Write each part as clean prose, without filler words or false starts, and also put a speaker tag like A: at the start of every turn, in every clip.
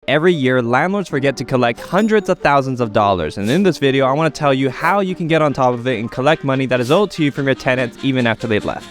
A: every year, landlords forget to collect hundreds of thousands of dollars. And in this video, I want to tell you how you can get on top of it and collect money that is owed to you from your tenants even after they've left.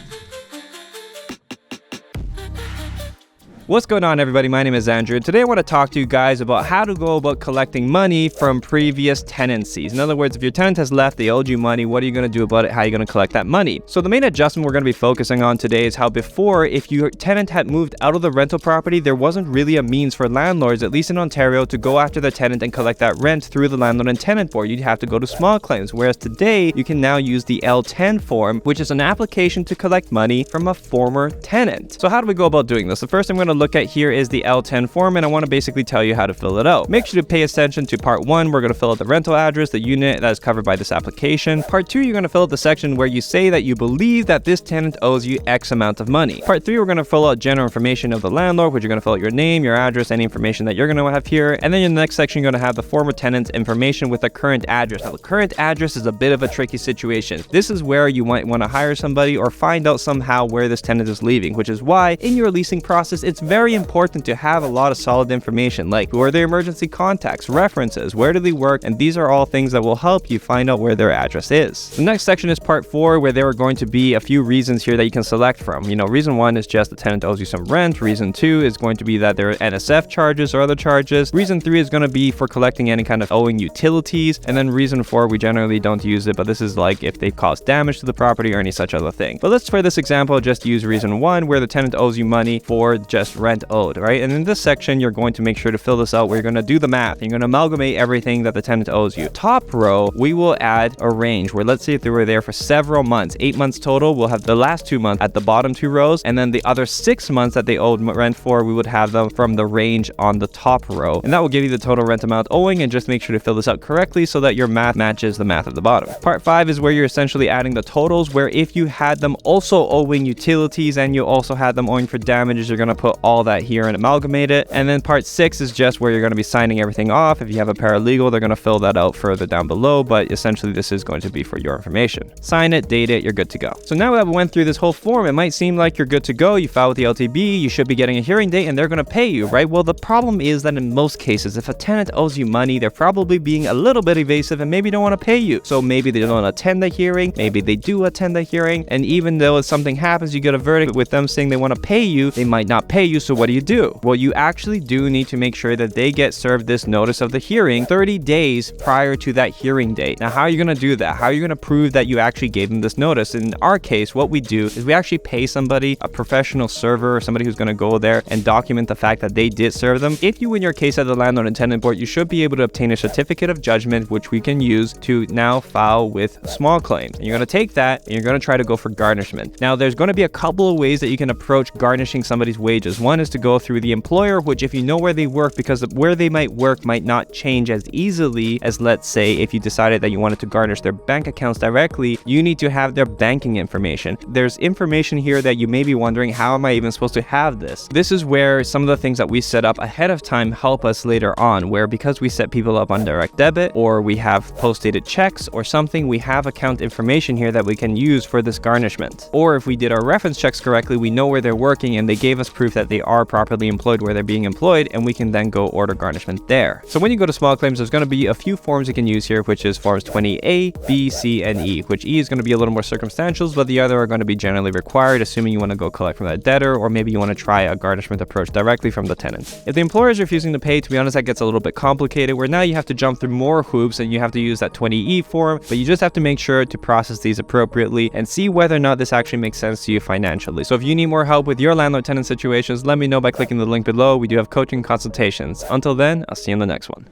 A: What's going on, everybody? My name is Andrew, and today I want to talk to you guys about how to go about collecting money from previous tenancies. In other words, if your tenant has left, they owed you money, what are you going to do about it? How are you going to collect that money? So the main adjustment we're going to be focusing on today is how before, if your tenant had moved out of the rental property, there wasn't really a means for landlords, at least in Ontario, to go after the tenant and collect that rent through the landlord and tenant board. You'd have to go to small claims, whereas today you can now use the L10 form, which is an application to collect money from a former tenant. So how do we go about doing this? The first I'm going to look at here is the L10 form, and I want to basically tell you how to fill it out. Make sure to pay attention to part 1. We're going to fill out the rental address, the unit that is covered by this application. Part 2, you're going to fill out the section where you say that you believe that this tenant owes you X amount of money. Part 3, we're going to fill out general information of the landlord, which you're going to fill out your name, your address, any information that you're going to have here. And then in the next section, you're going to have the former tenant's information with the current address. Now, the current address is a bit of a tricky situation. This is where you might want to hire somebody or find out somehow where this tenant is leaving, which is why in your leasing process, it's very important to have a lot of solid information, like who are their emergency contacts, references, where do they work, and these are all things that will help you find out where their address is. The next section is part 4, where there are going to be a few reasons here that you can select from. Reason 1 is just the tenant owes you some rent. Reason 2 is going to be that there are NSF charges or other charges. Reason 3 is going to be for collecting any kind of owing utilities. And then reason 4, we generally don't use it, but this is like if they cause damage to the property or any such other thing. But let's, for this example, just use reason 1, where the tenant owes you money for just rent owed, right? And in this section, you're going to make sure to fill this out where you're going to do the math. You're going to amalgamate everything that the tenant owes you. Top row, we will add a range where, let's say if they were there for several months, 8 months total, we'll have the last 2 months at the bottom 2 rows, and then the other 6 months that they owed rent for, we would have them from the range on the top row. And that will give you the total rent amount owing, and just make sure to fill this out correctly so that your math matches the math at the bottom. Part 5 is where you're essentially adding the totals, where if you had them also owing utilities and you also had them owing for damages, you're going to put all that here and amalgamate it. And then part 6 is just where you're going to be signing everything off. If you have a paralegal, they're going to fill that out further down below, but essentially this is going to be for your information. Sign it, date it, you're good to go. So now that we went through this whole form, it might seem like you're good to go. You filed with the LTB, you should be getting a hearing date, and they're going to pay you, right? Well, the problem is that in most cases, if a tenant owes you money, they're probably being a little bit evasive and maybe don't want to pay you. So maybe they don't attend the hearing, maybe they do attend the hearing, and even though if something happens, you get a verdict with them saying they want to pay you, they might not pay you. So what do? Well, you actually do need to make sure that they get served this notice of the hearing 30 days prior to that hearing date. Now, how are you going to do that? How are you going to prove that you actually gave them this notice? In our case, what we do is we actually pay somebody, a professional server or somebody who's going to go there and document the fact that they did serve them. If you win your case at the landlord and tenant board, you should be able to obtain a certificate of judgment, which we can use to now file with small claims. And you're going to take that and you're going to try to go for garnishment. Now, there's going to be a couple of ways that you can approach garnishing somebody's wages. One is to go through the employer, which if you know where they work, because where they might work might not change as easily as, let's say, if you decided that you wanted to garnish their bank accounts directly, you need to have their banking information. There's information here that you may be wondering, how am I even supposed to have this? This is where some of the things that we set up ahead of time help us later on, where because we set people up on direct debit or we have post-dated checks or something, we have account information here that we can use for this garnishment. Or if we did our reference checks correctly, we know where they're working and they gave us proof that they are properly employed where they're being employed, and we can then go order garnishment there. So when you go to small claims, there's going to be a few forms you can use here, which is forms 20A, B, C, and E, which E is going to be a little more circumstantial, but the other are going to be generally required, assuming you want to go collect from that debtor, or maybe you want to try a garnishment approach directly from the tenant. If the employer is refusing to pay, to be honest, that gets a little bit complicated, where now you have to jump through more hoops and you have to use that 20E form, but you just have to make sure to process these appropriately and see whether or not this actually makes sense to you financially. So if you need more help with your landlord-tenant situations, let me know by clicking the link below. We do have coaching consultations. Until then, I'll see you in the next one.